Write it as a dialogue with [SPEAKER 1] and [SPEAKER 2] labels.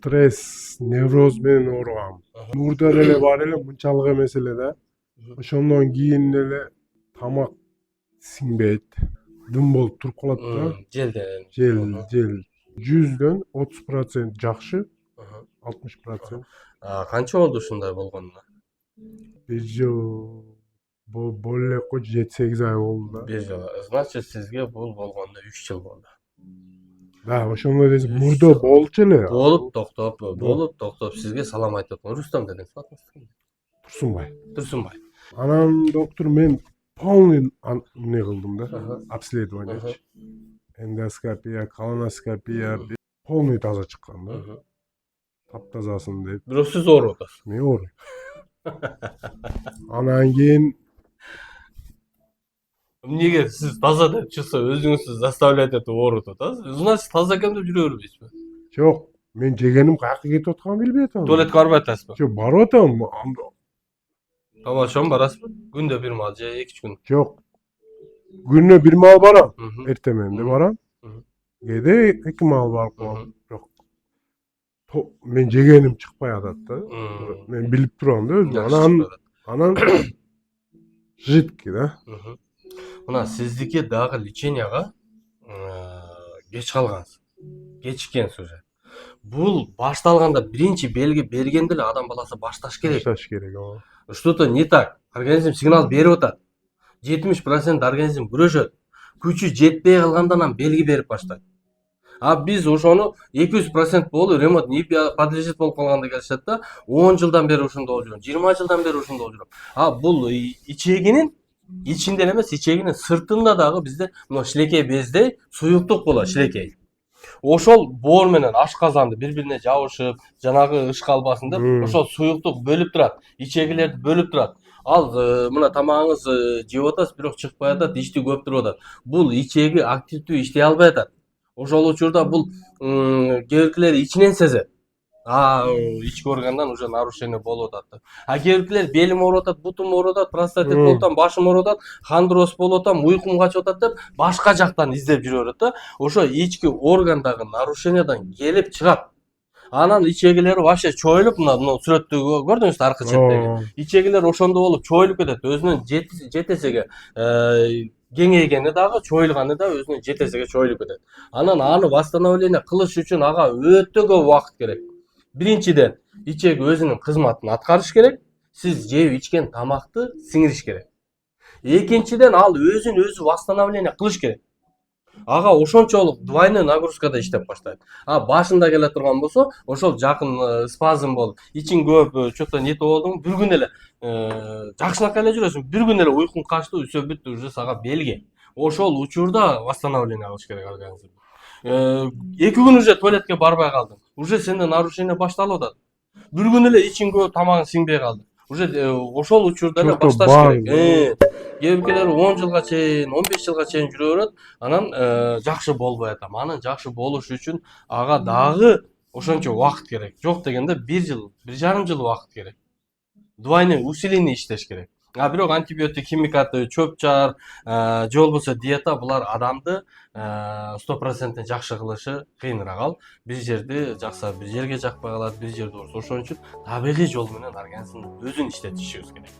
[SPEAKER 1] стресс, невроз менен ооругам. Мурда эле бар эле мынчалык эмес эле да. Ошондон кийин эле тамак сиңбейт. Дым болуп туруп калат да.
[SPEAKER 2] Желден.
[SPEAKER 1] Жел. 100дөн 30% жакшы, 60%.
[SPEAKER 2] Канча болду ушундай болгонуна?
[SPEAKER 1] Бир жыл боло элек го 7-8 ай болду да.
[SPEAKER 2] Бир жыл. Значит, сизге бул болгондо 3 жыл болду.
[SPEAKER 1] Да, ошондой десем мурда болчу эле.
[SPEAKER 2] Болуп токтоп сизге салам айтып атам. Рустам деген атыңыз.
[SPEAKER 1] Турсунбай. Анан доктор мен полный не кылдым да. Обследование. Эндоскопия, колоноскопия, полный таза чыккан да. Таптазасын деп.
[SPEAKER 2] Бирок сиз ооруп атасыз.
[SPEAKER 1] Мен ооруйм. Анан кийин
[SPEAKER 2] Эмнеге сиз таза деп чыкса өзүңүздү заставлять этип ооруп атасыз? Значит, таза экен деп жүрө бербейсизби?
[SPEAKER 1] жок, мен жегеним каяка кетип атканын билбей атам.
[SPEAKER 2] Туалетке барбай атасызбы?
[SPEAKER 1] Жок, барып атам.
[SPEAKER 2] Тамашам барасызбы? Күндө бир маал же 2 күн?
[SPEAKER 1] Жок. Күнүнө бир маал барам. Эртең мененде барам. Кээде 2 маал барып калам. Бирок мен жегеним чыкпай атат да. Мен билип турам да өзүм. Анан жидки да.
[SPEAKER 2] Мына сиздики дагы леченияга кеч калгансыз. Кечиккенсиз уже. Бул башталганда биринчи белги бергенде эле адам баласы башташ керек. Что-то не так. Организм сигнал берип атат. 70% организм күрөшөт. Күчү жетпей калгандан анан белги берип баштайт. Биз ошону 200% болуп ремонт не подлежит болуп калганда келишет да. 10 жылдан бери ушунда болуп жүрөм. 20 жылдан бери ушунда болуп жүрөм. Бул ичегинин ичинде эмес, ичегинин сыртында дагы бизде мына шилекей безде суюктук болот, шилекей. Ошол боор менен ашказанды бири-бирине жабышып, жанагы ышкалбасын деп, ошол суюктук бөлүп турат, ичегилерди бөлүп турат. Ал мына тамагыңыз жеп атасыз, бирок чыкпай атат, ичти көп туруп атат. Бул ичеги активдүү иштей албай атат. Ошол учурда бул кээ ичинен сезет. Ички органдан уже нарушение болуп атат. Кээ белим ооруп атат, бутум ооруп атат, простатит болуп атат, башым ооруп атат, хондроз болуп атат, уйкум качып атат деп башка жактан издеп жүрүп атат да. Ошо ички органдагы нарушениядан келип чыгат. Анан ичегилери вообще чоюлуп, мына сүрөттү көрдүңүзбү аркы четтеги. Ичегилер ошондо болуп чоюлуп кетет. Өзүнүн жетесеге кеңейгени дагы, чоюлганы да өзүнүн жетесеге чоюлуп кетет. Анан аны восстановление кылыш үчүн ага өтө көп убакыт керек. Биринчиден, ичеги өзүнүн кызматын аткарыш керек. Сиз жеп ичкен тамакты сиңириш керек. Экинчиден, ал өзүн өзү восстановление кылыш керек. Ага ошончолук двойной нагрузкада иштеп баштайт. Башында келе турган болсо, ошол жакын спазм болуп, ичин көп, что-то не то болдуңу, бир күн эле жакшынакай эле жүрөсүң, бир күн эле уйкуң качты, все бүттү, уже сага белги. Ошол учурда восстановление кылыш керек организм. 2 күн уже туалетке барбай калдың. Уже сенде нарушение башталып атат. Бир күн эле ичин көп, тамагың сиңбей калды. Уже ошол учурда эле башташ керек. Кээ биркелер 10 жылга чейин, 15 жылга чейин жүрө берет, анан жакшы болбой атат. Анан жакшы болуш үчүн ага дагы ошончо убакыт керек. Жок дегенде 1 жыл, 1,5 жыл убакыт керек. Двойной усиление иштеш керек. Бирок антибиотик, химикаты, чөп-чар, же болбосо диета булар адамды 100% жакшы кылышы кыйыныраак. Бир жерди жакса, бир жерге жакпай калат, бир жерде болсо. Ошон үчүн табигый жол менен организмди өзүн иштетишибиз керек.